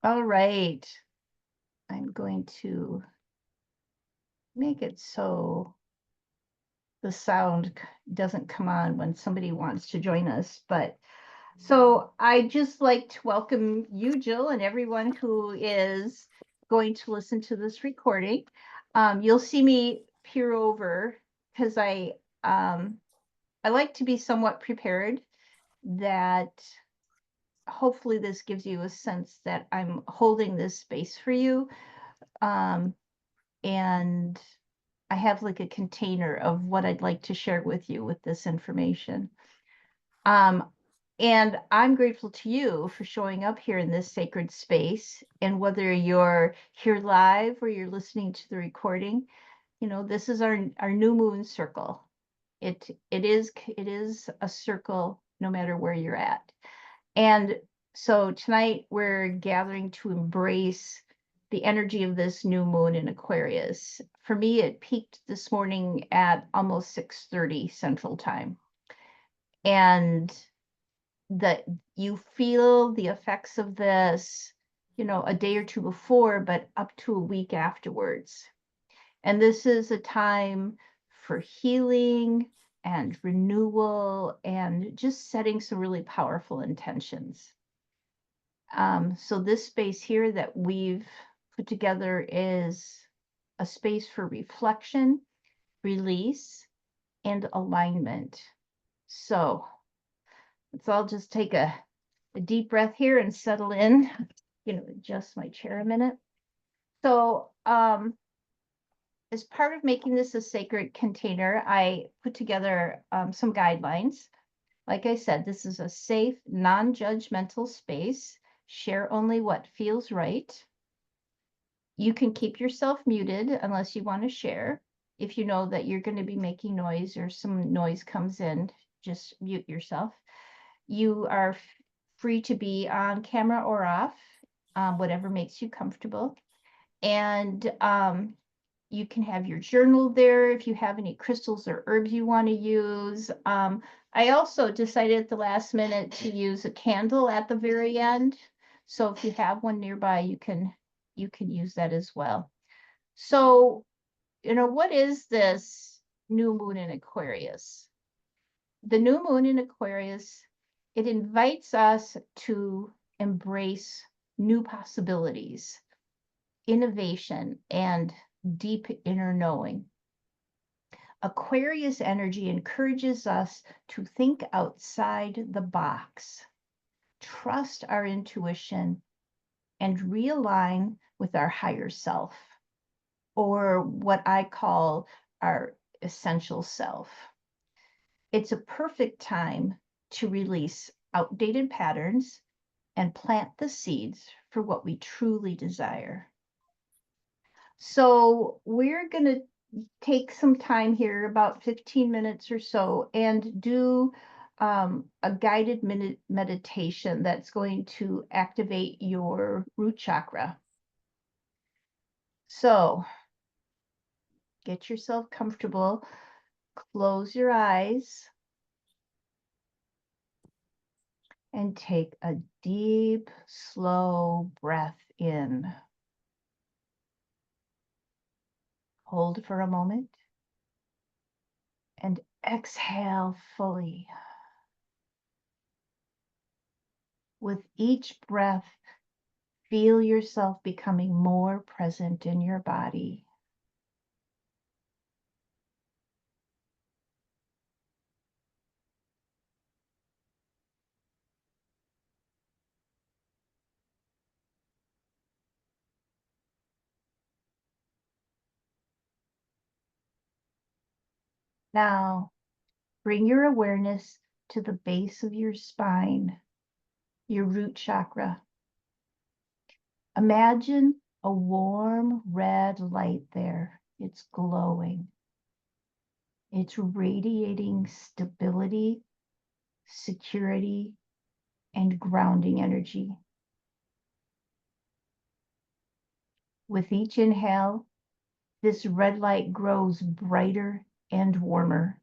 All right. I'm going to make it so the sound doesn't come on when somebody wants to join us. But so I just like to welcome you, Jill, and everyone who is going to listen to this recording. You'll see me peer over because I like to be somewhat prepared that hopefully this gives you a sense that I'm holding this space for you. Um, and I have like a container of what I'd like to share with you with this information. Um, and I'm grateful to you for showing up here in this sacred space. And whether you're here live or you're listening to the recording, this is our new moon circle. It is a circle no matter where you're at. And so tonight we're gathering to embrace the energy of this new moon in Aquarius. For me, it peaked this morning at almost 6:30 Central Time. And that you feel the effects of this, a day or two before, but up to a week afterwards. And this is a time for healing and renewal and just setting some really powerful intentions. So this space here that we've put together is a space for reflection, release, and alignment. So let's all just take a deep breath here and settle in. Adjust my chair a minute. So as part of making this a sacred container, I put together some guidelines. Like I said, this is a safe, non-judgmental space. Share only what feels right. You can keep yourself muted unless you want to share. If you know that you're going to be making noise or some noise comes in, just mute yourself. You are free to be on camera or off, whatever makes you comfortable. And you can have your journal there if you have any crystals or herbs you want to use. I also decided at the last minute to use a candle at the very end. So if you have one nearby, you can use that as well. So, what is this new moon in Aquarius? The new moon in Aquarius, it invites us to embrace new possibilities, innovation, and deep inner knowing. Aquarius energy encourages us to think outside the box, trust our intuition, and realign with our higher self, or what I call our essential self. It's a perfect time to release outdated patterns and plant the seeds for what we truly desire. So we're going to take some time here, about 15 minutes or so, and do a guided meditation that's going to activate your root chakra. So get yourself comfortable, close your eyes, and take a deep, slow breath in. Hold for a moment and exhale fully. With each breath, feel yourself becoming more present in your body. Now, bring your awareness to the base of your spine, your root chakra. Imagine a warm red light there. It's glowing. It's radiating stability, security, and grounding energy. With each inhale, this red light grows brighter and warmer.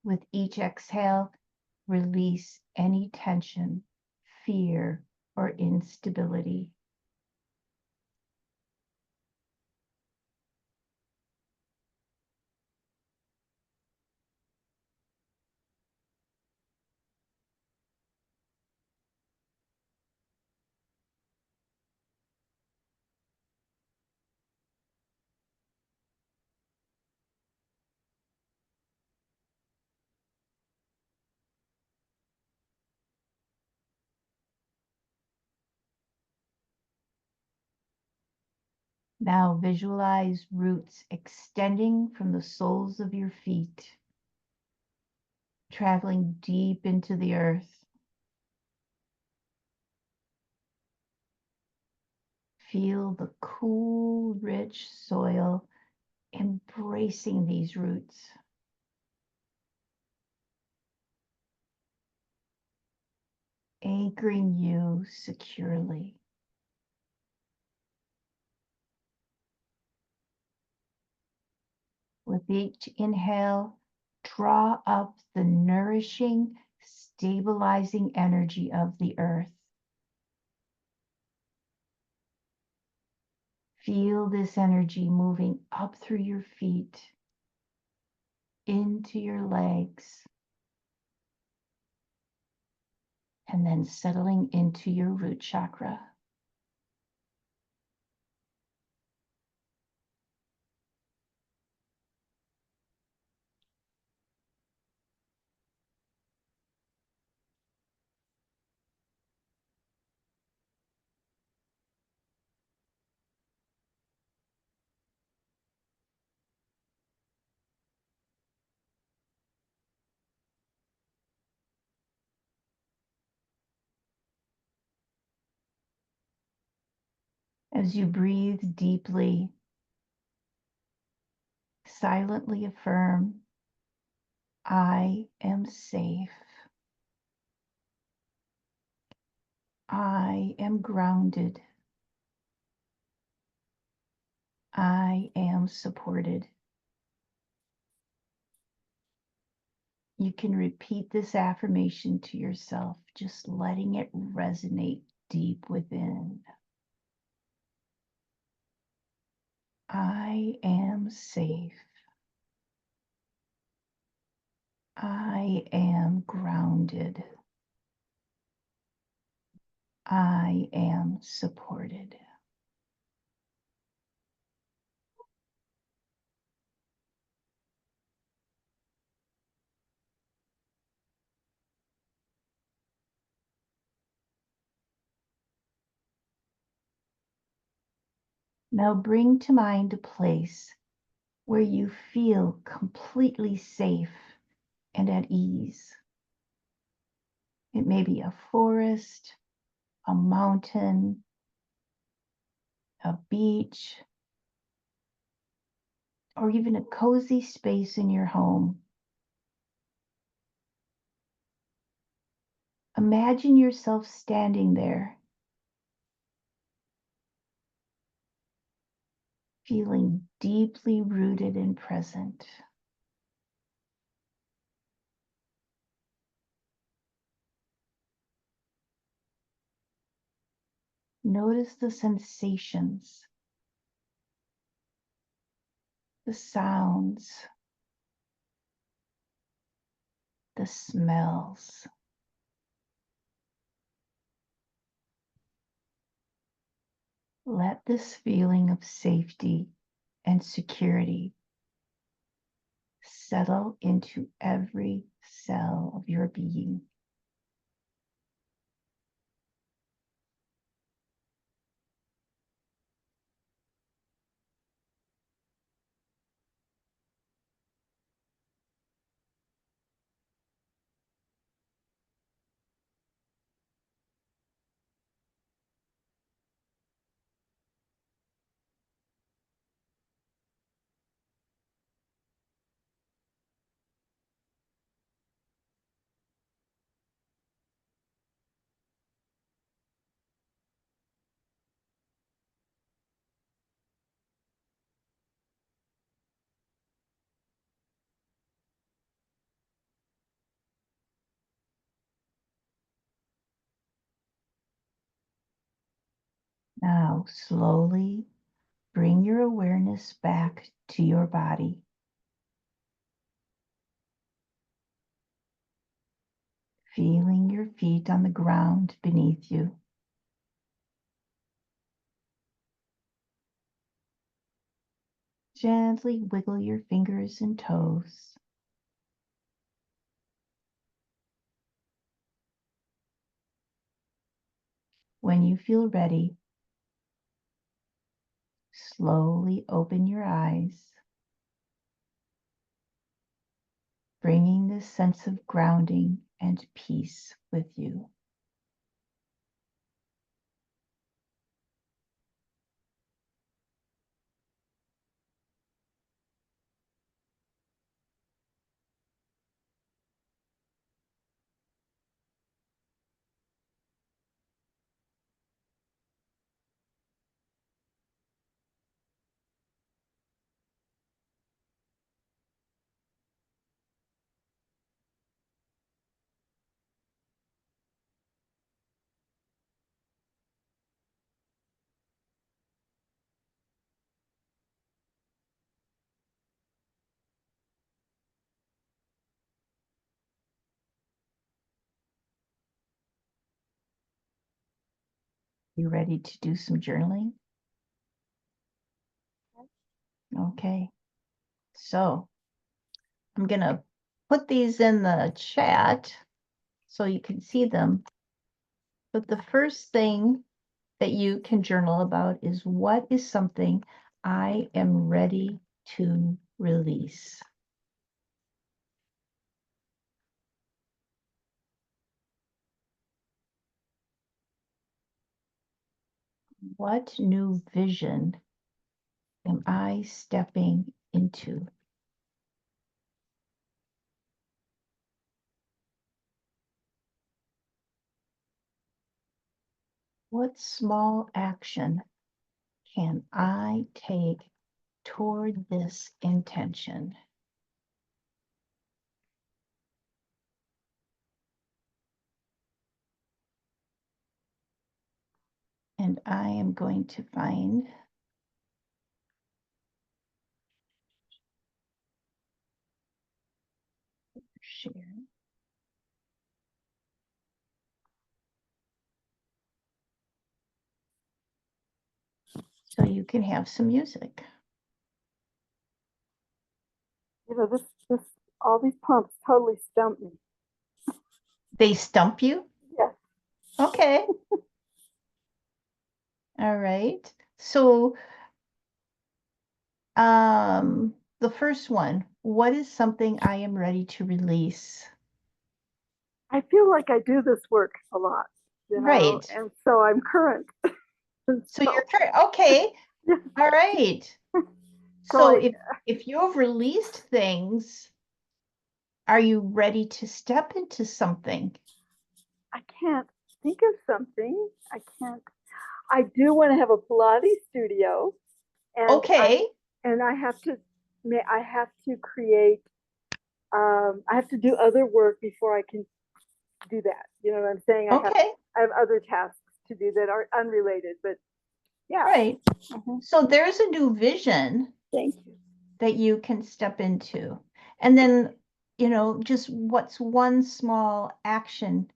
With each exhale, release any tension, fear, or instability. Now visualize roots extending from the soles of your feet, traveling deep into the earth. Feel the cool, rich soil embracing these roots. Anchoring you securely. With each inhale, draw up the nourishing, stabilizing energy of the earth. Feel this energy moving up through your feet, into your legs, and then settling into your root chakra. As you breathe deeply, silently affirm, I am safe. I am grounded. I am supported. You can repeat this affirmation to yourself, just letting it resonate deep within. I am safe. I am grounded. I am supported. Now bring to mind a place where you feel completely safe and at ease. It may be a forest, a mountain, a beach, or even a cozy space in your home. Imagine yourself standing there, feeling deeply rooted and present. Notice the sensations, the sounds, the smells. Let this feeling of safety and security settle into every cell of your being. Now, slowly bring your awareness back to your body. Feeling your feet on the ground beneath you. Gently wiggle your fingers and toes. When you feel ready, slowly open your eyes, bringing this sense of grounding and peace with you. You ready to do some journaling? Okay. So I'm going to put these in the chat so you can see them. But the first thing that you can journal about is, what is something I am ready to release? What new vision am I stepping into? What small action can I take toward this intention? And I am going to find share. So you can have some music. You know, all these prompts totally stump me. They stump you? Yes. Okay. All right. So the first one, what is something I am ready to release? I feel like I do this work a lot, you know, Right. and so I'm current. So you're correct. Okay. Yeah. All right. So So if you've released things, are you ready to step into something? I can't think of something. I can't. I do want to have a Pilates studio, and Okay. I have to. I have to create. I have to do other work before I can do that. You know what I'm saying? Okay. I have other tasks to do that are unrelated, but yeah. Right. Mhm. So there's a new vision Thank you. that you can step into. And then, just what's one small action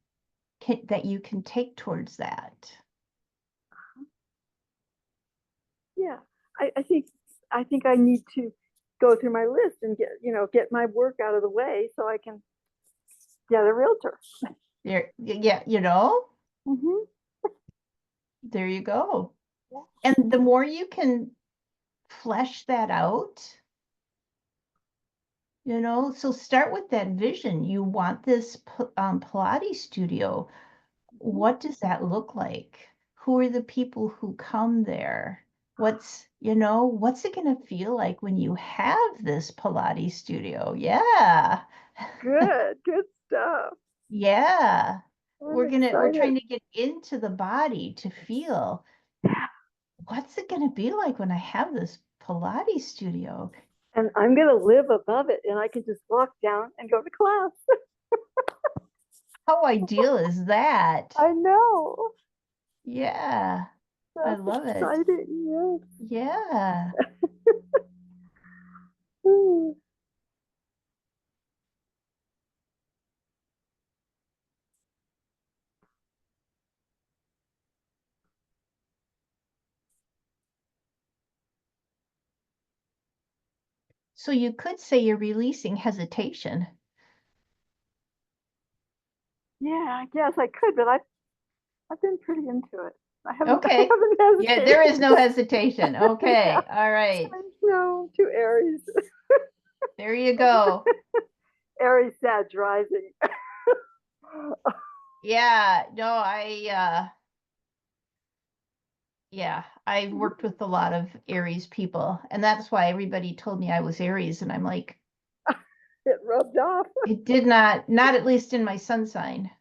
that you can take towards that? Yeah, I think I need to go through my list and get my work out of the way so I can get a realtor. There, yeah, Mm-hmm. there you go. Yeah. And the more you can flesh that out, so start with that vision. You want this Pilates studio. What does that look like? Who are the people who come there? What's it going to feel like when you have this Pilates studio? Yeah. Good stuff. Yeah. I'm We're excited. trying to get into the body to feel, what's it going to be like when I have this Pilates studio? And I'm gonna live above it, and I can just walk down and go to class. How ideal is that? I know. Yeah. I That's love it. exciting. Yeah. Yes. So you could say you're releasing hesitation. Yeah, I guess I could, but I've been pretty into it. I haven't I Okay. haven't Yeah, hesitated. there is no hesitation. Okay. Yeah. All right. No, to Aries. There you go. Aries Sag rising. Yeah. No, yeah, I've worked with a lot of Aries people, and that's why everybody told me I was Aries, and I'm like, It rubbed off. it did not at least in my sun sign. Which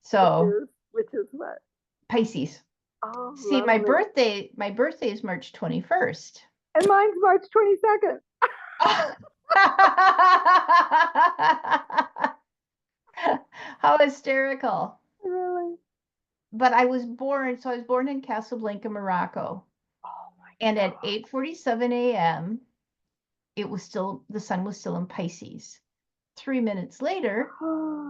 So is what? Pisces. Oh, See, lovely. my birthday is March 21st. And mine's March 22nd. How hysterical. Really? But I was born in Casablanca, Morocco. Oh my And God. at 8:47 a.m., the sun was still in Pisces. 3 minutes later,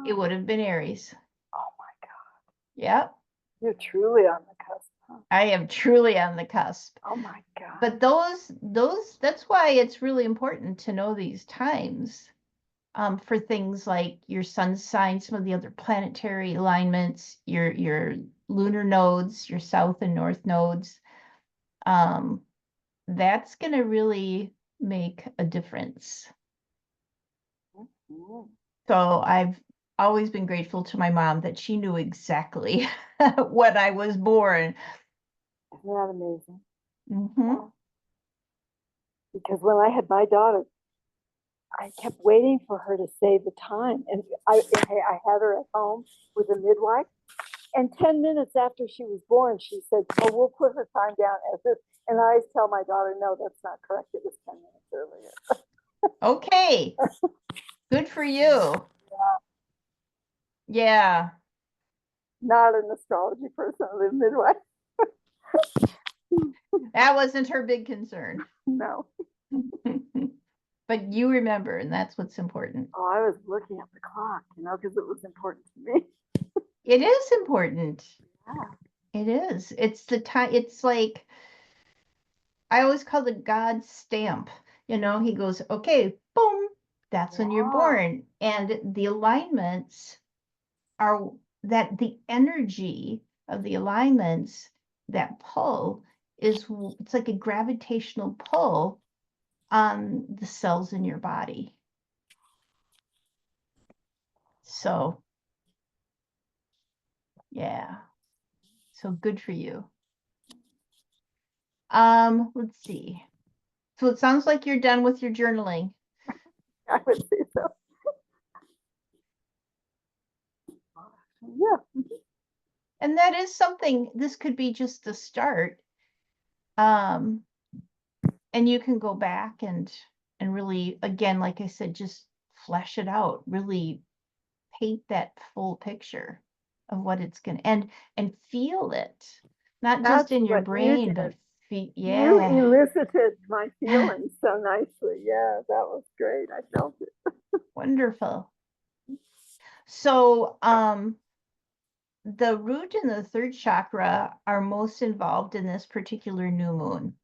it would have been Aries. Oh my God. Yep. You're truly on the cusp, huh? I am truly on the cusp. Oh my God. But that's why it's really important to know these times. For things like your sun sign, some of the other planetary alignments, your lunar nodes, your south and north nodes. That's going to really make a difference. Mhm. So I've always been grateful to my mom that she knew exactly when I was born. Isn't that amazing? Mm-hmm. Yeah. Because when I had my daughter, I kept waiting for her to say the time. And I had her at home with a midwife. And 10 minutes after she was born, she said, "Oh, we'll put her time down as this." And I always tell my daughter, "No, that's not correct. It was 10 minutes earlier." Okay. Good for you. Yeah. Not an astrology person, the midwife. That wasn't her big concern. No. But you remember, and that's what's important. Oh, I was looking at the clock, because it was important to me. It is important. Yeah. It is. It's the time. It's like, I always call the God stamp. He goes, okay, boom, that's when you're born. And the alignments are that the energy of the alignments that pull it's like a gravitational pull on the cells in your body. So, yeah. So good for you. Let's see. So it sounds like you're done with your journaling. I would say so. Yeah. And that is something, this could be just the start. And you can go back and really, again, like I said, just flesh it out, really paint that full picture of what it's gonna and feel it. Not That's just in your what you brain, did. but You yeah. elicited my feelings so nicely. Yeah, that was great. I felt it. Wonderful. So the root and the third chakra are most involved in this particular new moon.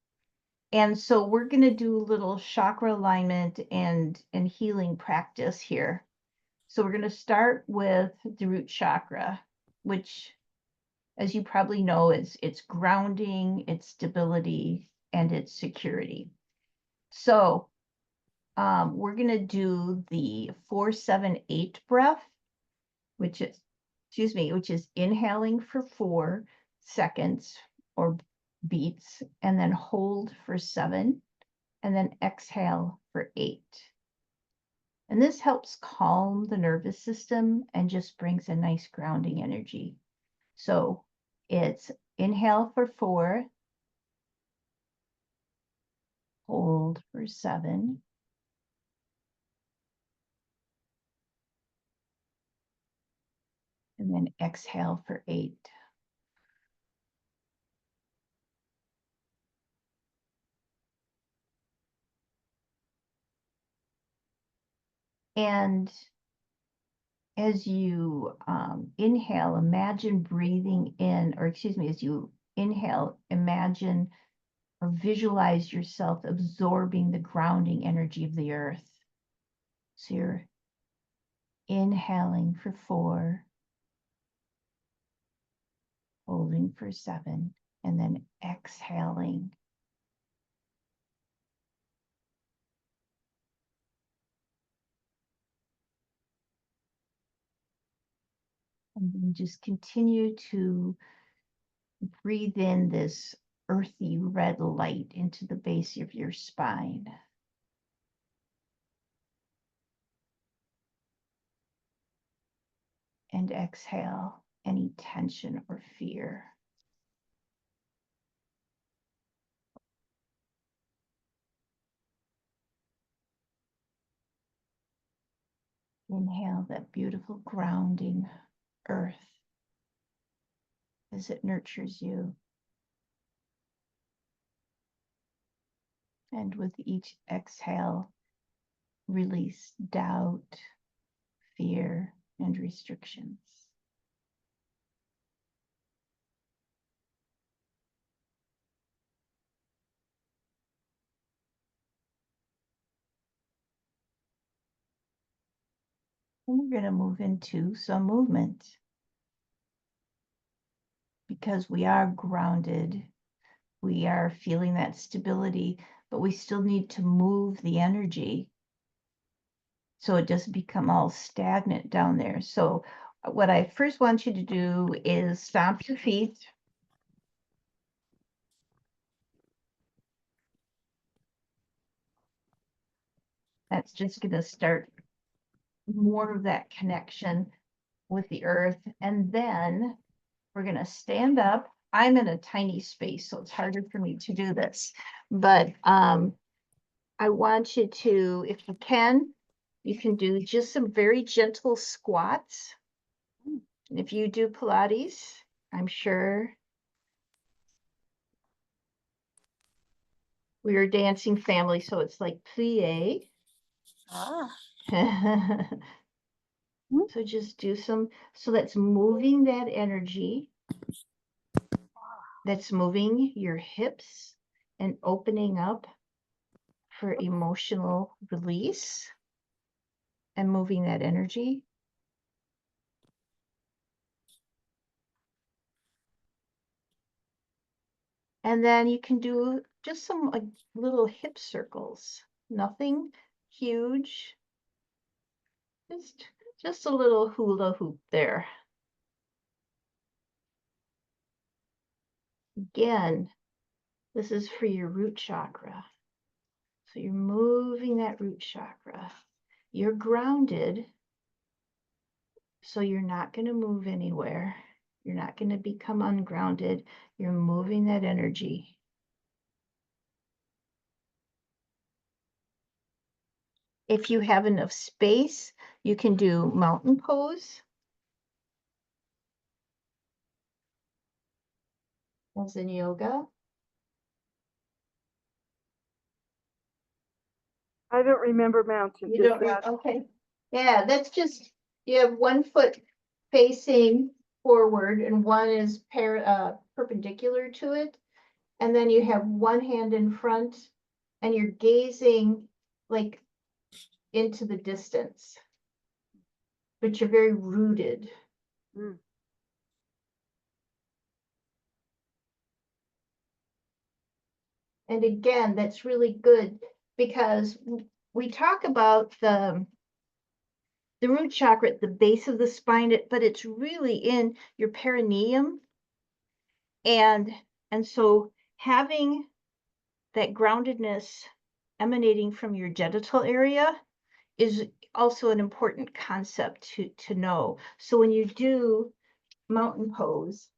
And so we're going to do a little chakra alignment and healing practice here. So we're going to start with the root chakra, which, as you probably know, is it's grounding, it's stability, and it's security. So we're going to do the 4-7-8 breath, which is inhaling for 4 seconds or beats, and then hold for 7, and then exhale for 8. And this helps calm the nervous system and just brings a nice grounding energy. So it's inhale for 4, hold for 7, and then exhale for 8. And as you inhale, imagine breathing in, or excuse me, as you inhale, imagine or visualize yourself absorbing the grounding energy of the earth. So you're inhaling for 4, holding for 7, and then exhaling. And then just continue to breathe in this earthy red light into the base of your spine. And exhale any tension or fear. Inhale that beautiful grounding earth as it nurtures you. And with each exhale, release doubt, fear, and restrictions. And we're going to move into some movement because we are grounded. We are feeling that stability, but we still need to move the energy so it doesn't become all stagnant down there. So what I first want you to do is stomp your feet. That's just going to start more of that connection with the earth. And then we're going to stand up. I'm in a tiny space, so it's harder for me to do this. But I want you to, if you can do just some very gentle squats. And if you do Pilates, I'm sure we are a dancing family, so it's like plie. Ah. So just do some, so that's moving that energy. That's moving your hips and opening up for emotional release and moving that energy. And then you can do just some like little hip circles, nothing huge, just a little hula hoop there. Again, this is for your root chakra. So you're moving that root chakra. You're grounded, so you're not going to move anywhere. You're not going to become ungrounded. You're moving that energy. If you have enough space, you can do mountain pose. As in yoga. I don't remember mountain. You don't, okay. Yeah, that's just, you have 1 foot facing forward and one is perpendicular to it. And then you have one hand in front and you're gazing like into the distance, but you're very rooted. Mm. And again, that's really good because we talk about the root chakra at the base of the spine, but it's really in your perineum. And so having that groundedness emanating from your genital area is also an important concept to know. So when you do mountain pose,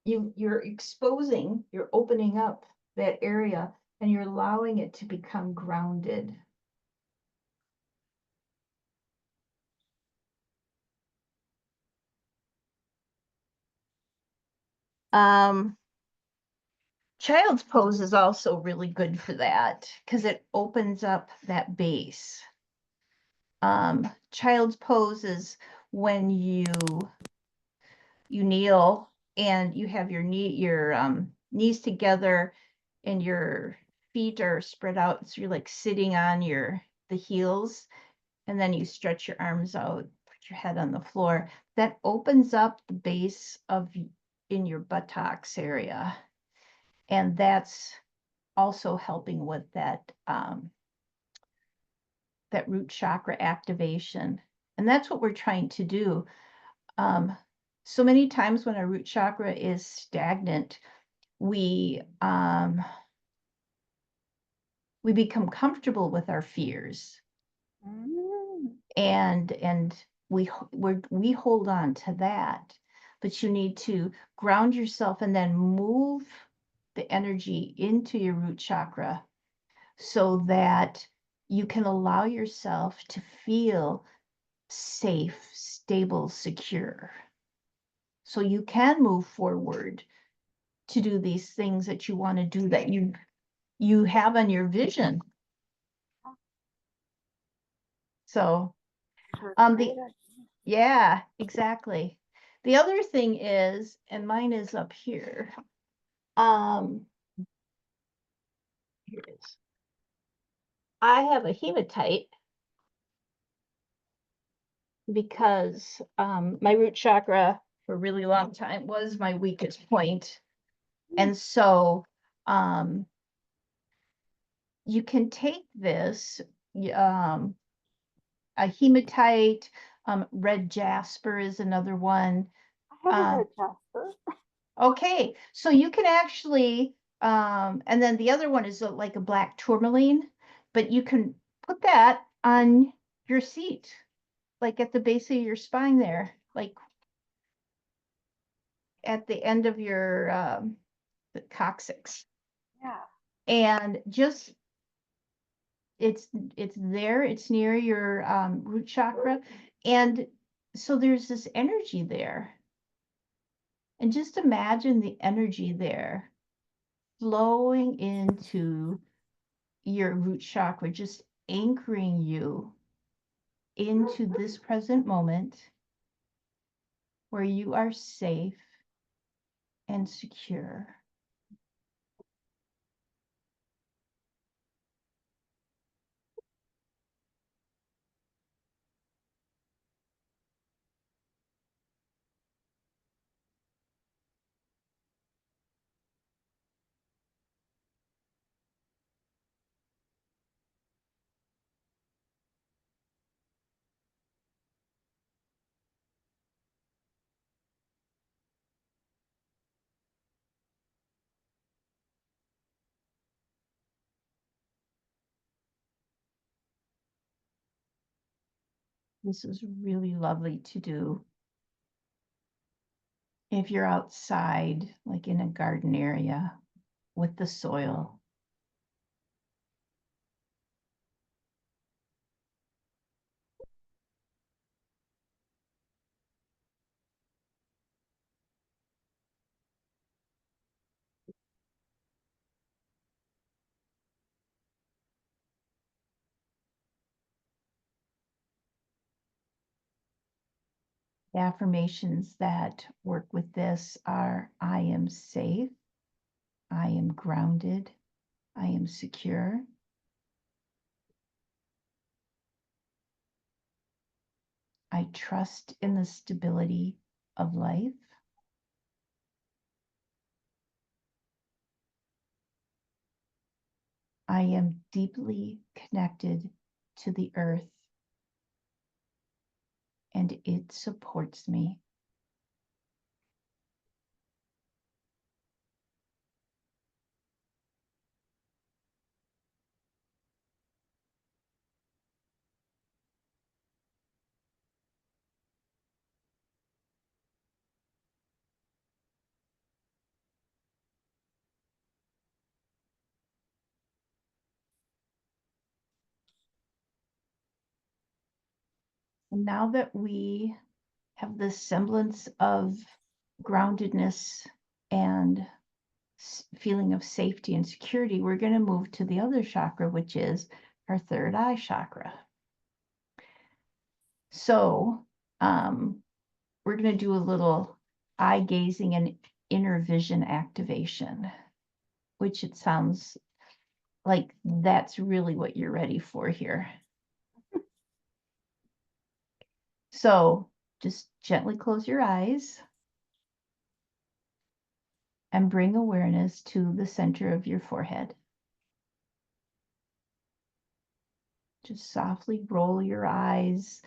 you're exposing, you're opening up that area and you're allowing it to become grounded. Child's pose is also really good for that because it opens up that base. Child's pose is when you kneel and you have your knees together and your feet are spread out. So you're like sitting on the heels, and then you stretch your arms out, put your head on the floor. That opens up the base in your buttocks area. And that's also helping with that root chakra activation. And that's what we're trying to do. So many times when our root chakra is stagnant, we become comfortable with our fears, and we hold on to that. But you need to ground yourself and then move the energy into your root chakra so that you can allow yourself to feel safe, stable, secure. So you can move forward to do these things that you want to do, that you have on your vision. So yeah, exactly. The other thing is, and mine is up here. Here it is. I have a hematite because my root chakra for a really long time was my weakest point. And so you can take this, a hematite, red jasper is another one. I have a red jasper. Okay, so you can actually, and then the other one is like a black tourmaline, but you can put that on your seat, like at the base of your spine there, like at the end of your the coccyx. Yeah. And just it's there, it's near your root chakra, and so there's this energy there. And just imagine the energy there flowing into your root chakra, just anchoring you into this present moment where you are safe and secure. This is really lovely to do if you're outside, like in a garden area with the soil. The affirmations that work with this are: I am safe, I am grounded, I am secure, I trust in the stability of life, I am deeply connected to the earth and it supports me. And now that we have this semblance of groundedness and feeling of safety and security, we're going to move to the other chakra, which is our third eye chakra. So we're going to do a little eye gazing and inner vision activation, which it sounds like that's really what you're ready for here. So just gently close your eyes and bring awareness to the center of your forehead. Just softly roll your eyes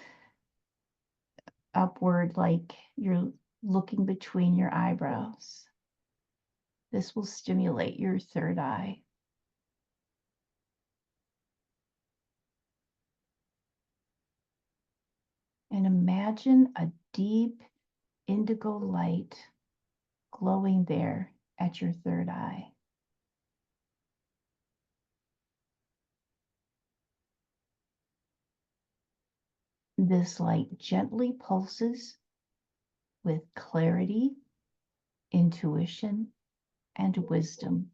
upward like you're looking between your eyebrows. This will stimulate your third eye. And imagine a deep indigo light glowing there at your third eye. This light gently pulses with clarity, intuition, and wisdom.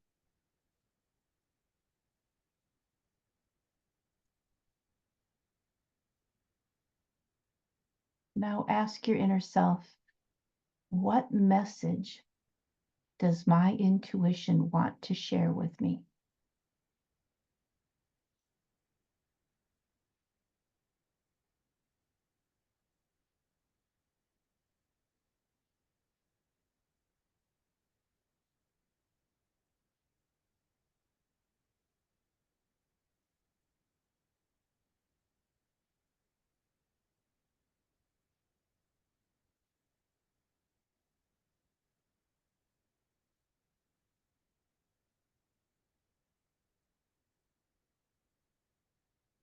Now ask your inner self, what message does my intuition want to share with me?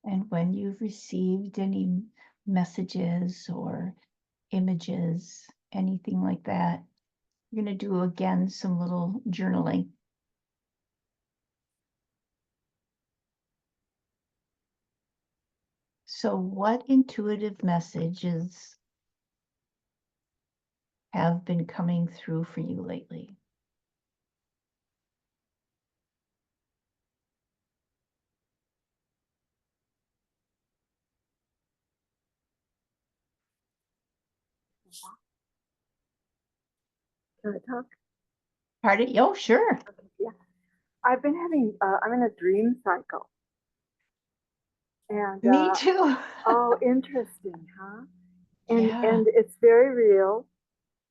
And when you've received any messages or images, anything like that, you're going to do again some little journaling. So, what intuitive messages have been coming through for you lately? Can I talk? Pardon? Oh, sure. Okay, yeah. I've been having, I'm in a dream cycle. And Me too. oh, interesting, huh? Yeah. And it's very real,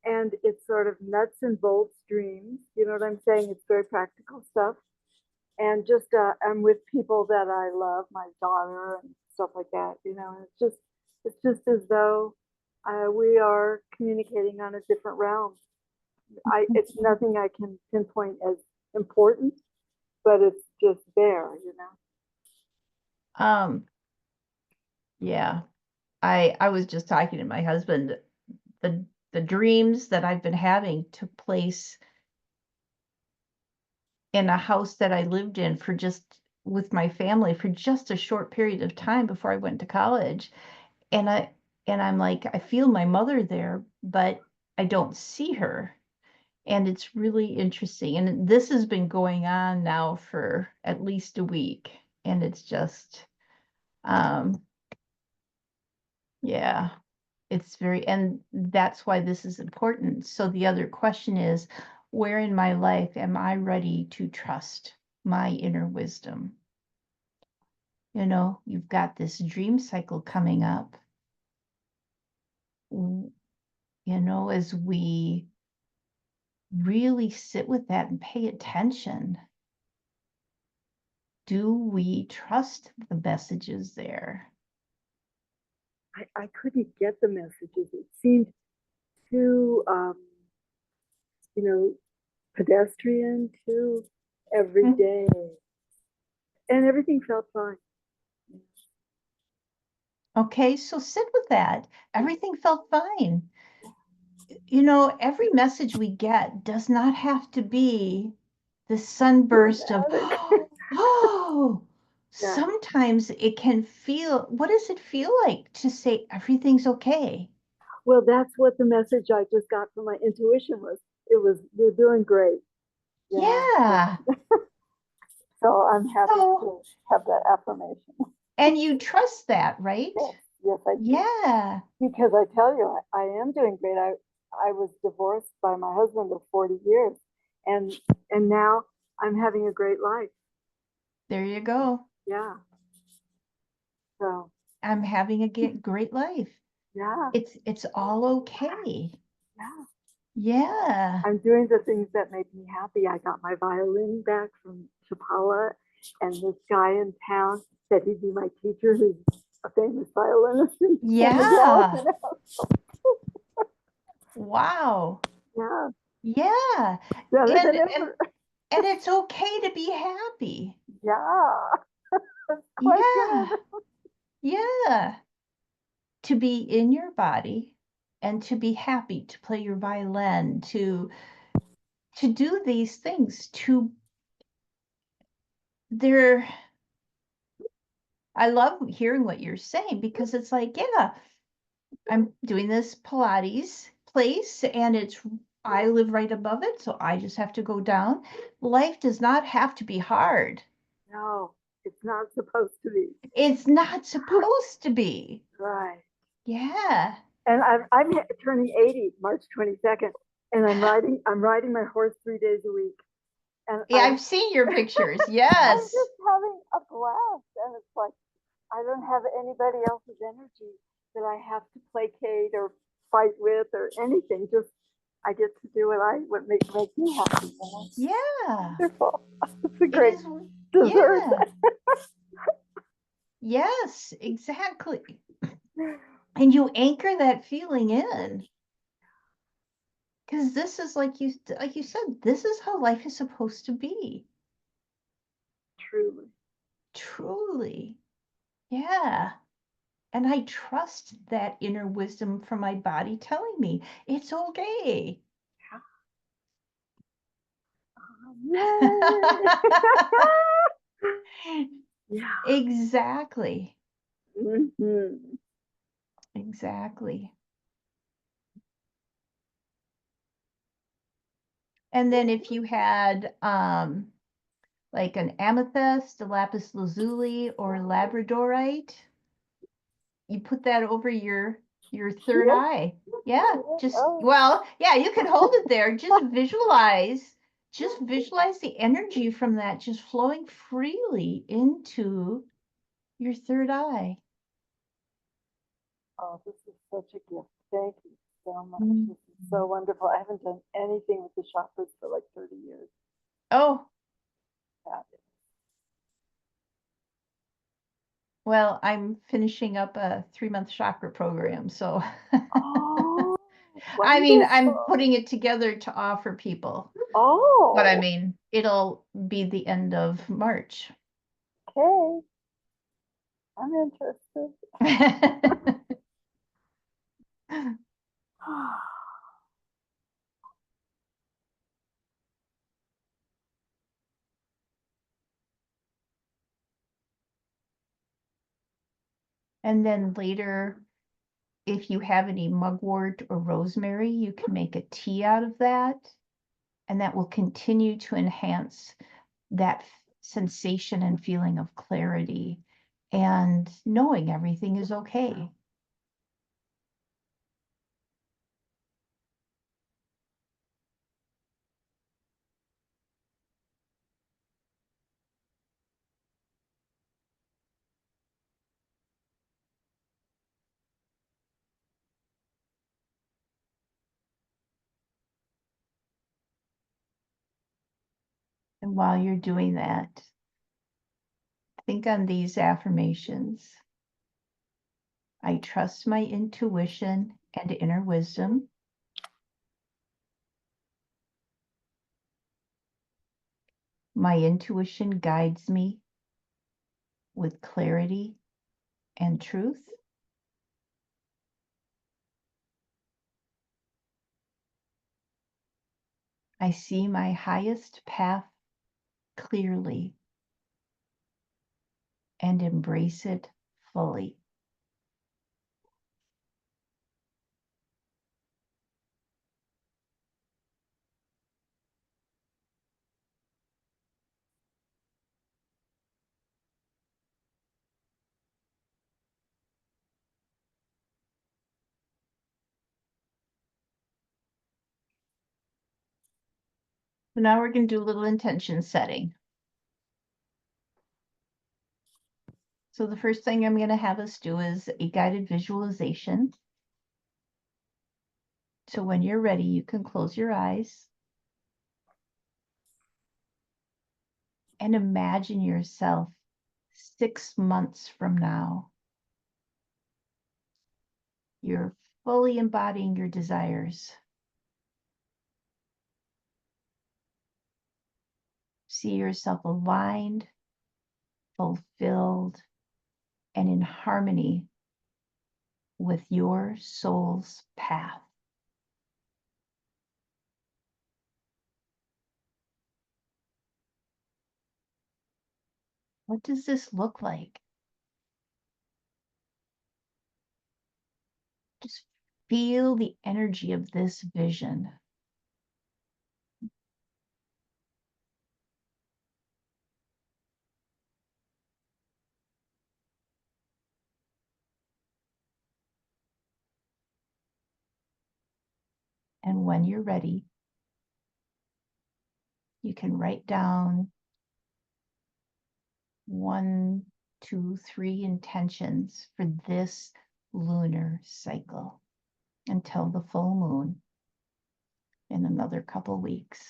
and it's sort of nuts and bolts dreams. You know what I'm saying? It's very practical stuff. And just I'm with people that I love, my daughter and stuff like that. You know, and it's just as though we are communicating on a different realm. It's nothing I can pinpoint as important, but it's just there. You know. Yeah. I was just talking to my husband. The dreams that I've been having took place in a house that I lived in for just with my family for just a short period of time before I went to college. And I'm like, I feel my mother there, but I don't see her. And it's really interesting. And this has been going on now for at least a week. And it's just yeah, it's very, and that's why this is important. So the other question is, where in my life am I ready to trust my inner wisdom? You know, you've got this dream cycle coming up. You know, as we really sit with that and pay attention, do we trust the messages there? I couldn't get the messages. It seemed too, you know, pedestrian, too everyday, and everything felt fine. Okay, so sit with that. Everything felt fine. You know, every message we get does not have to be the sunburst of, Dramatic. oh, Yeah. sometimes it can feel, what does it feel like to say everything's okay? Well, that's what the message I just got from my intuition was. It was, you're doing great. Yeah. So I'm happy So, to have that affirmation. and you trust that, right? Yes, yes, I do. Yeah. Because I tell you, I am doing great. I was divorced by my husband of 40 years, and now I'm having a great life. There you go. Yeah. So I'm having a great life. yeah, It's all okay. yeah. Yeah. I'm doing the things that make me happy. I got my violin back from Chapala, and this guy in town said he'd be my teacher, who's a famous violinist in Miguel. Yeah. Wow. Yeah, Yeah. better And than ever. and it's okay to be happy. Yeah, it's quite Yeah. good. Yeah. To be in your body and to be happy to play your violin, to do these things, to they're I love hearing what you're saying because it's like, yeah, I'm doing this Pilates place and I live right above it, so I just have to go down. Life does not have to be hard. No, it's not supposed to be. It's not supposed to be. Right. Yeah. And I'm turning 80 March 22nd, and I'm riding my horse 3 days a week. And Yeah, I've seen your pictures. I'm Yes. just having a blast. And it's like, I don't have anybody else's energy that I have to placate or fight with or anything. Just, I get to do what makes me happy. You know? Yeah. Wonderful. It's a It great is. dessert. Yeah. Yes, exactly. And you anchor that feeling in. Because this is like you said, this is how life is supposed to be. Truly. Truly. Yeah. And I trust that inner wisdom from my body telling me it's okay. Yay! Yeah. Exactly. Mm-hmm. Exactly. And then if you had like an amethyst, a lapis lazuli, or labradorite, you put that over your third Yep. eye. Yeah, just Oh. well, yeah, you can hold it there. Just visualize the energy from that just flowing freely into your third eye. Oh, this is such a gift. Thank you so much. Mm. This is so wonderful. I haven't done anything with the chakras for like 30 years. Oh, Yeah. well, I'm finishing up a 3-month chakra program, so Oh, I mean, I'm wonderful. putting it together to offer people. But I Oh, mean, it'll be the end of March. okay. I'm interested. And then later, if you have any mugwort or rosemary, you can make a tea out of that. And that will continue to enhance that sensation and feeling of clarity and knowing everything is okay. And while you're doing that, think on these affirmations. I trust my intuition and inner wisdom. My intuition guides me with clarity and truth. I see my highest path clearly and embrace it fully. So now we're going to do a little intention setting. So the first thing I'm going to have us do is a guided visualization. So when you're ready, you can close your eyes and imagine yourself 6 months from now. You're fully embodying your desires. See yourself aligned, fulfilled, and in harmony with your soul's path. What does this look like? Just feel the energy of this vision. And when you're ready, you can write down 1, 2, 3 intentions for this lunar cycle until the full moon in another couple weeks.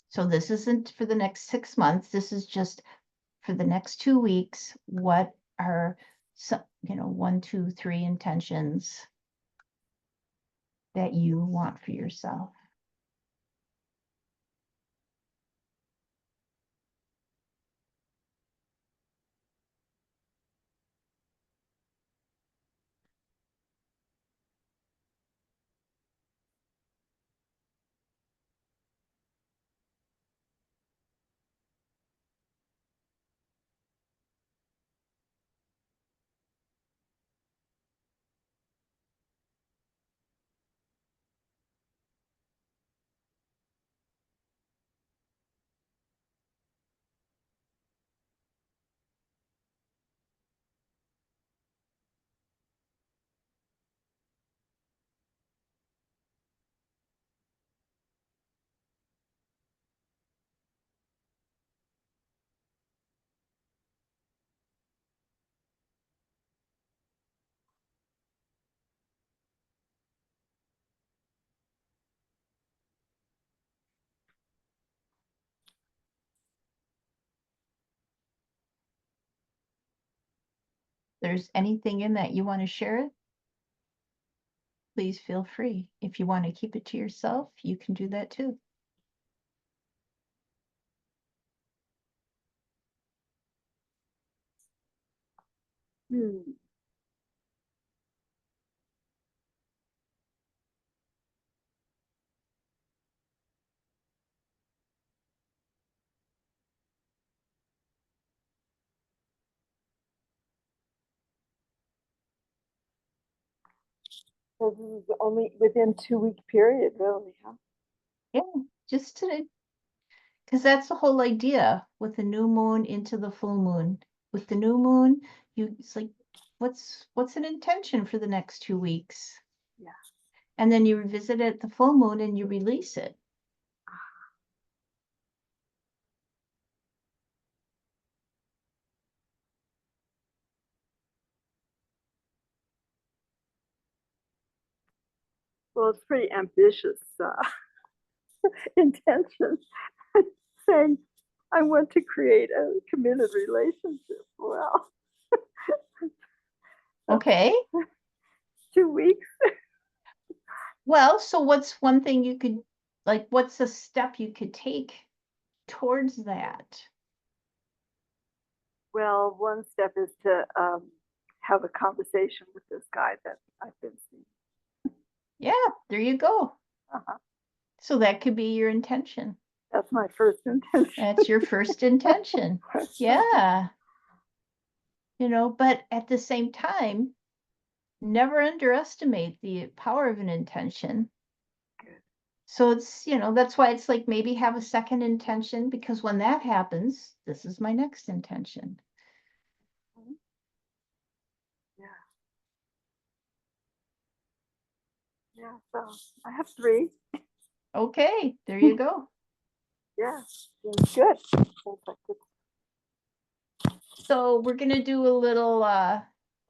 So this isn't for the next 6 months. This is just for the next 2 weeks. What are some, 1, 2, 3 intentions that you want for yourself? There's anything in that you want to share it, please feel free. If you want to keep it to yourself, you can do that too. So this is only within 2 week period, really, huh? Yeah, just to, because that's the whole idea with the new moon into the full moon. With the new moon, it's like, what's an intention for the next 2 weeks? Yeah. And then you revisit it at the full moon and you release it. Well, it's pretty ambitious intention. Saying, I want to create a committed relationship. Well, Okay. 2 weeks. Well, so what's one thing you could, like, what's a step you could take towards that? Well, one step is to have a conversation with this guy that I've been seeing. Yeah, there you go. Uh-huh. So that could be your intention. That's my first intention. That's your first intention. Yeah. But at the same time, never underestimate the power of an intention. Good. So it's, that's why it's like maybe have a second intention, because when that happens, this is my next intention. Yeah. Yeah. So I have 3. Okay, there you go. Yeah, seems good. Sounds like it's So we're gonna do a little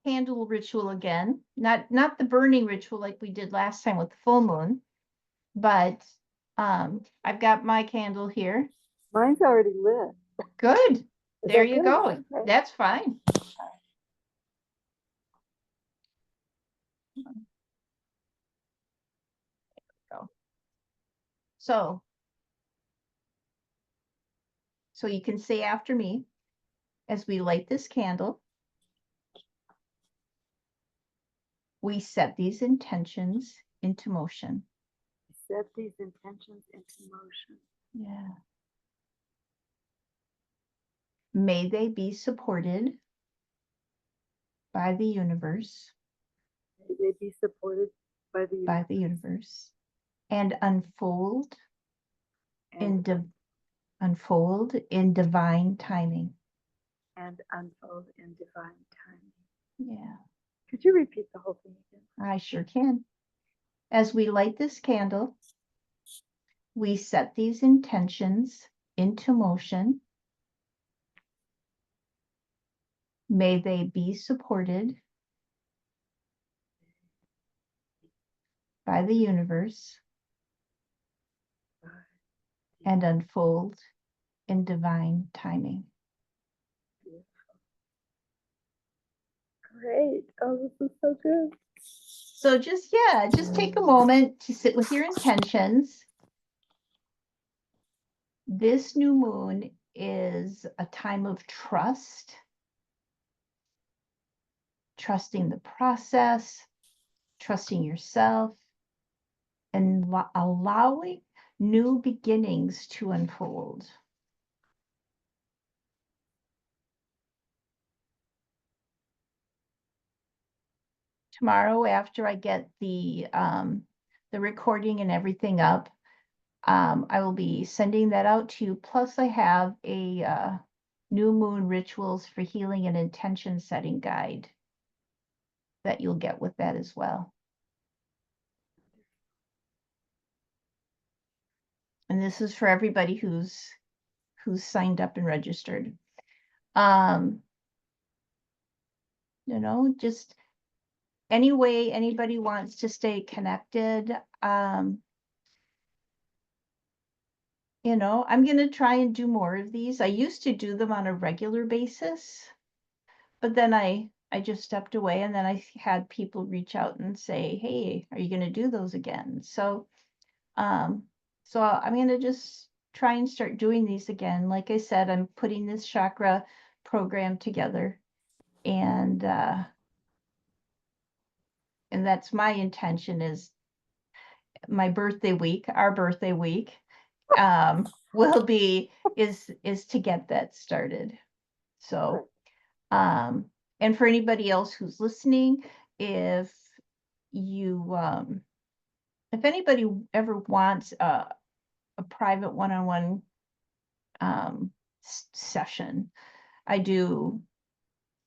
candle ritual again. Not the burning ritual like we did last time with the full moon, but I've got my candle here. mine's already lit. Good. Is There that you good? go. Okay. That's fine. Go. So you can say after me as we light this candle, we set these intentions into motion. Set these intentions into motion. Yeah. May they be supported by the universe, May they be supported by the universe, and unfold and, unfold in divine timing. and unfold in divine timing. Yeah, Could you repeat the whole thing again? I sure can. As we light this candle, we set these intentions into motion. May they be supported by the universe and unfold in divine timing. Great. Oh, this is so good. So just take a moment to sit with your intentions. This new moon is a time of trust, trusting the process, trusting yourself, and allowing new beginnings to unfold. Tomorrow, after I get the recording and everything up, I will be sending that out to you. Plus, I have a new moon rituals for healing and intention setting guide that you'll get with that as well. And this is for everybody who's signed up and registered. Just any way anybody wants to stay connected. I'm going to try and do more of these. I used to do them on a regular basis, but then I just stepped away, and then I had people reach out and say, hey, are you going to do those again? So I'm going to just try and start doing these again. Like I said, I'm putting this chakra program together, and that's my intention, is my birthday week, our birthday week, will be is to get that started. So and for anybody else who's listening, if you if anybody ever wants a private one-on-one session, I do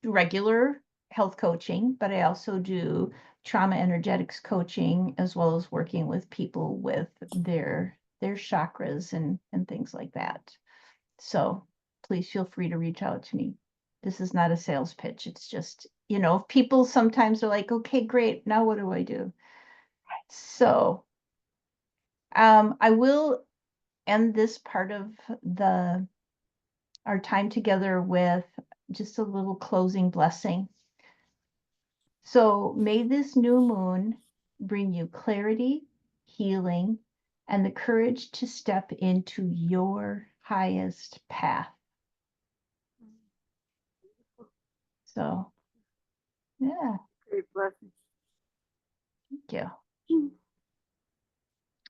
regular health coaching, but I also do trauma energetics coaching, as well as working with people with their chakras and things like that. So please feel free to reach out to me. This is not a sales pitch. It's just, people sometimes are like, okay, great, now what do I do? So I will end this part of our time together with just a little closing blessing. So may this new moon bring you clarity, healing, and the courage to step into your highest path. So, yeah. Great blessing. Thank you.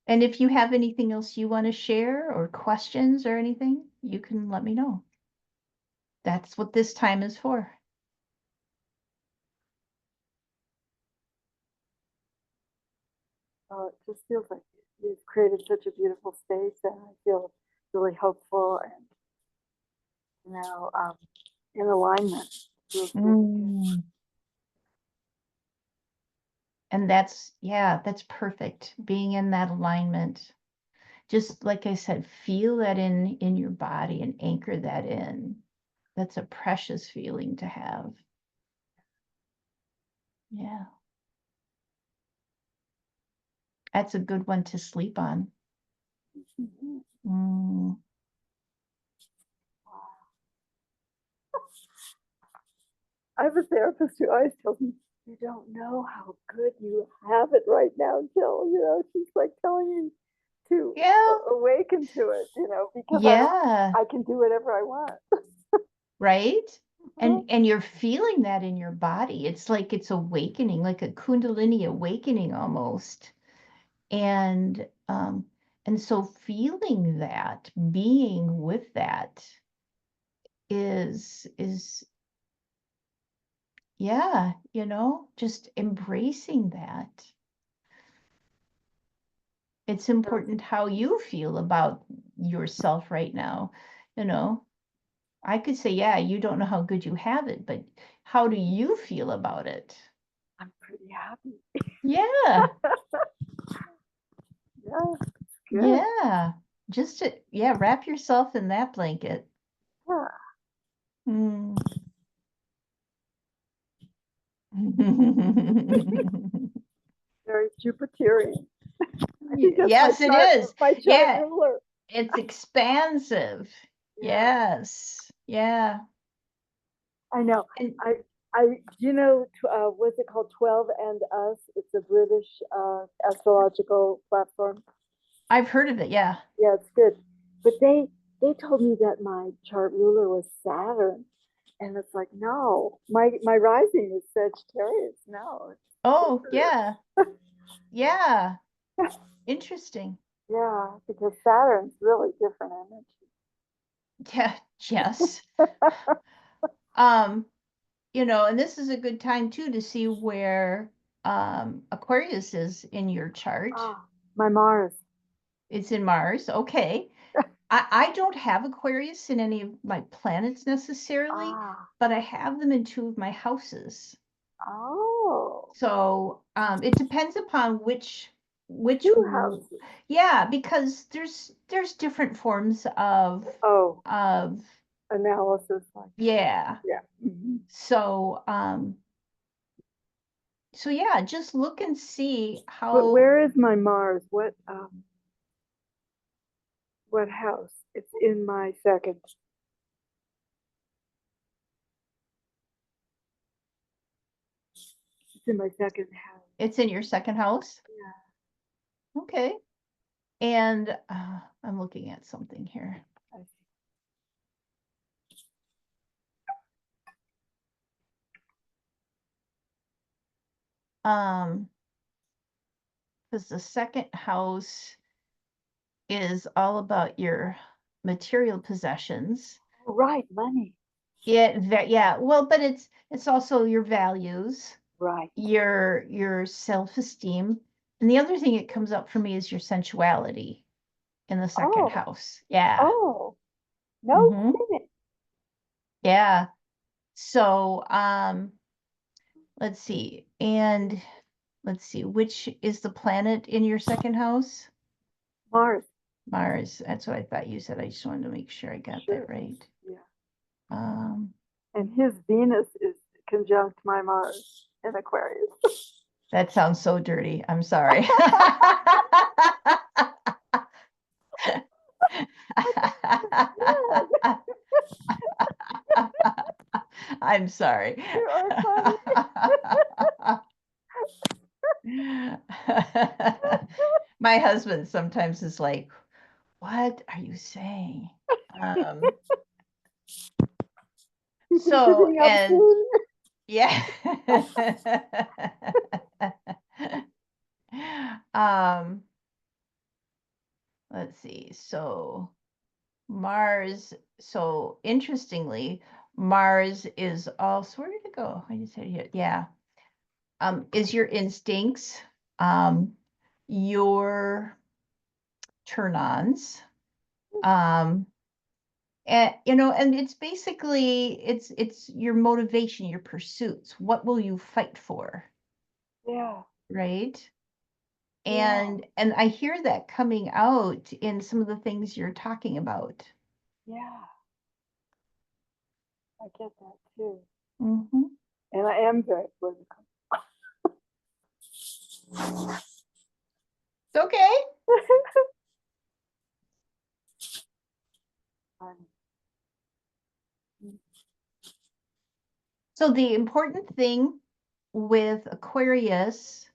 And if you have anything else you want to share, or questions or anything, you can let me know. That's what this time is for. It just feels like you've created such a beautiful space, and I feel really hopeful and in alignment. Feels really good. And that's perfect. Being in that alignment. just like I said, feel that in your body and anchor that in. That's a precious feeling to have. Yeah. That's a good one to sleep on. Mhm. Mm. I have a therapist who always tells me, you don't know how good you have it right now until, she's like telling you to Yeah. awaken to it, because Yeah. I can do whatever I want. Right? Mhm. And you're feeling that in your body. It's like it's awakening, like a kundalini awakening almost. And so feeling that, being with that is yeah, just embracing that. It's important how you feel about yourself right now. You know, I could say, yeah, you don't know how good you have it, but how do you feel about it? I'm pretty happy. Yeah, Yeah, good. yeah. Just to, yeah, wrap yourself in that blanket. Yeah. Mm. Very Jupiterian. I think that's Yes, it is. my chart Yeah, ruler. it's expansive. Yeah, Yes. Yeah. I know. And What's it called? 12 and Us. It's a British astrological platform. I've heard of it. Yeah. Yeah, it's good. But they told me that my chart ruler was Saturn, and it's like, no, my rising is Sagittarius. No, it's Oh, Jupiter. yeah. Yeah. Interesting. Yeah, because Saturn's really different energy. Yeah. Yes. Um, and this is a good time too to see where Aquarius is in your chart. Ah, my Mars. It's in Mars. Okay. I don't have Aquarius in any of my planets necessarily, Ah, but I have them in two of my houses. oh, So it depends upon which two houses. yeah, because there's different forms Oh, of analysis. Like, yeah. yeah. Mhm. So yeah, just look and see But how where is my Mars? What house? It's in my second. It's in my second house. it's in your second house. Yeah. Okay. And I'm looking at something here. I see. Um, because the second house is all about your material possessions. Oh, right, money. Yeah, well, but it's also your values, Right. your self-esteem. And the other thing it comes up for me is your sensuality in the second Oh, house. Yeah. oh, no Hmm. kidding. Yeah. So, let's see. And let's see, which is the planet in your second house? Mars. Mars. That's what I thought you said. I just wanted to make sure I got that Sure. right. Yeah. Um, And his Venus is conjunct my Mars in Aquarius. that sounds so dirty. I'm sorry. I'm sorry. You are funny. My husband sometimes is like, what are you saying? Um, He's so, being and obscene. yeah. Um, let's see. So interestingly, Mars is also, where did it go? I just had it here. Yeah. Is your instincts, um, your turn-ons, um, and it's basically it's your motivation, your pursuits. What will you fight for, Yeah. right? And I hear that coming out in some of the things you're talking about. Yeah, I get that too. Mm-hmm. And I am very political. It's okay. So the important thing with Aquarius,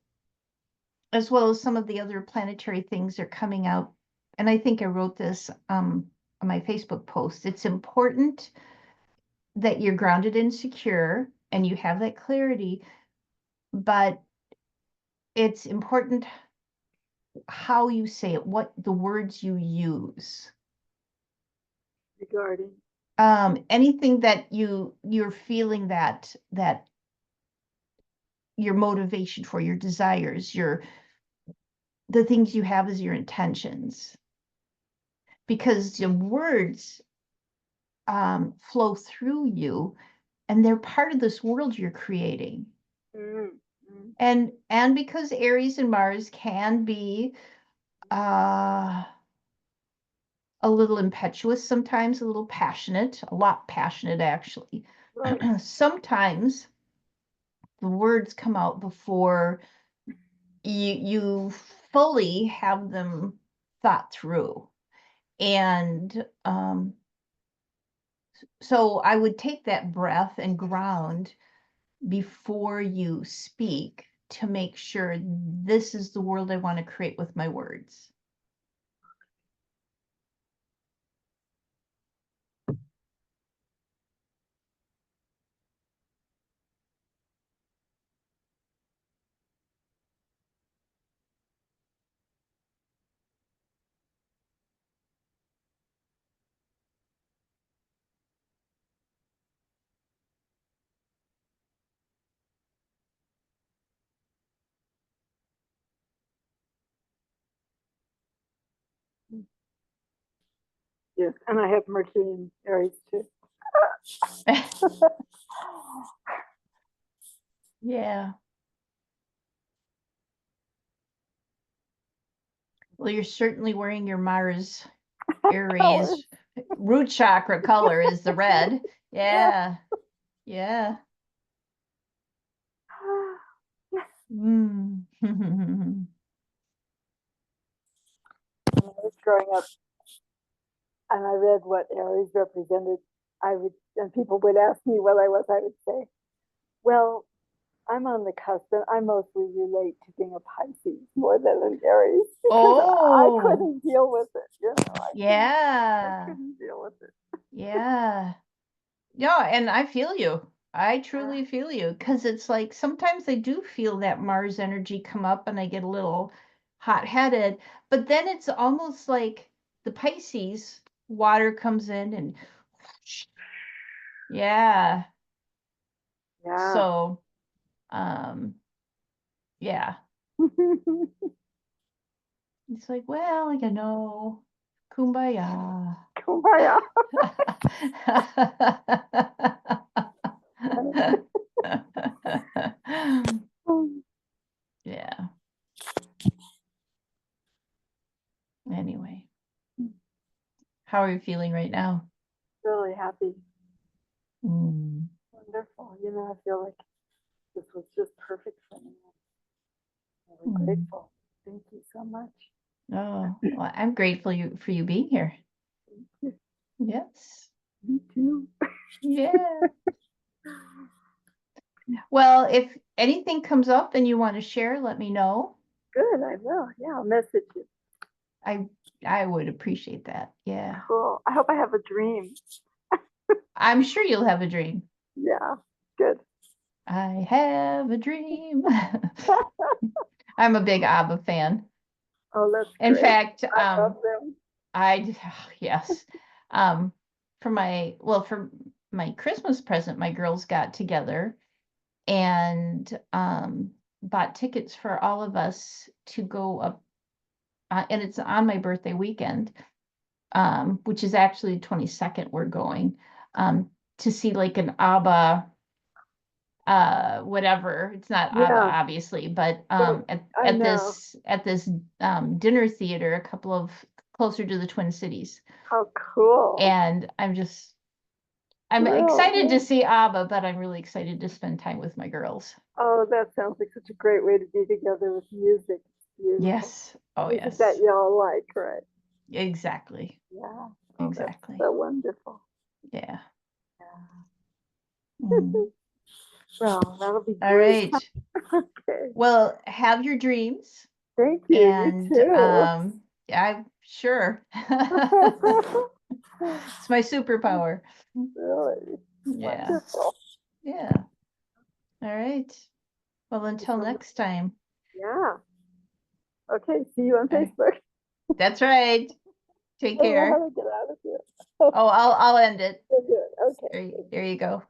as well as some of the other planetary things are coming out, and I think I wrote this on my Facebook post. It's important that you're grounded and secure and you have that clarity, but it's important how you say it, what the words you use. Regarding Anything that you're feeling that your motivation for, your desires, the things you have as your intentions, because the words flow through you and they're part of this world you're creating. And because Aries and Mars can be a little impetuous sometimes, a little passionate, a lot passionate actually. right. Sometimes the words come out before you fully have them thought through. And so I would take that breath and ground before you speak to make sure this is the world I want to create with my words. Yes, and I have Mercury in Aries too. Yeah. Well, you're certainly wearing your Mars Aries root chakra color is the red. Yeah. Yeah. Mm. When I was growing up and I read what Aries represented, and people would ask me what I was, I would say, well, I'm on the cusp and I mostly relate to being a Pisces more than an Aries because I Oh, couldn't deal with it, I yeah. couldn't deal with it. Yeah. Yeah, and I feel you. I truly feel you because it's like sometimes I do feel that Mars energy come up and I get a little hot-headed, but then it's almost like the Pisces water comes in and yeah. Yeah. So, yeah. It's like, well, kumbaya. Kumbaya. Yeah. Anyway, how are you feeling right now? Really happy. Mm. Wonderful. I feel like this was just perfect for me. I'm really Mm. grateful. Thank you so much. Oh, well, I'm grateful for you being here. Thank you. Yes. Me too. Yeah. Well, if anything comes up and you want to share, let me know. Good, I will. Yeah, I'll message you. I would appreciate that. Yeah. Cool. I hope I have a dream. I'm sure you'll have a dream. Yeah, good. I have a dream. I'm a big ABBA fan. Oh, that's In great. fact, I love them. yes. For my Christmas present, my girls got together and bought tickets for all of us to go up, and it's on my birthday weekend, which is actually the 22nd we're going, to see like an ABBA whatever. It's not ABBA, Yeah. obviously, but Well, I know. at this dinner theater, a couple of closer to the Twin Cities. How cool. And I'm excited Really? to see ABBA, but I'm really excited to spend time with my girls. Oh, that sounds like such a great way to be together with music. It's beautiful. Yes. Oh, Music that yes. y'all like, right? Exactly. Yeah. Oh, that's Exactly. so wonderful. Yeah. Yeah. Mm. Well, that'll be All great. right. Okay. Well, have your dreams. Thank you. You And too. I'm sure. It's my superpower. Really Yeah. wonderful. Yeah. All right. Well, until next time. Yeah. Okay. See you on All right. Facebook. That's right. Take I don't know care. how to get out of here. Oh, I'll end it. Okay. There you go.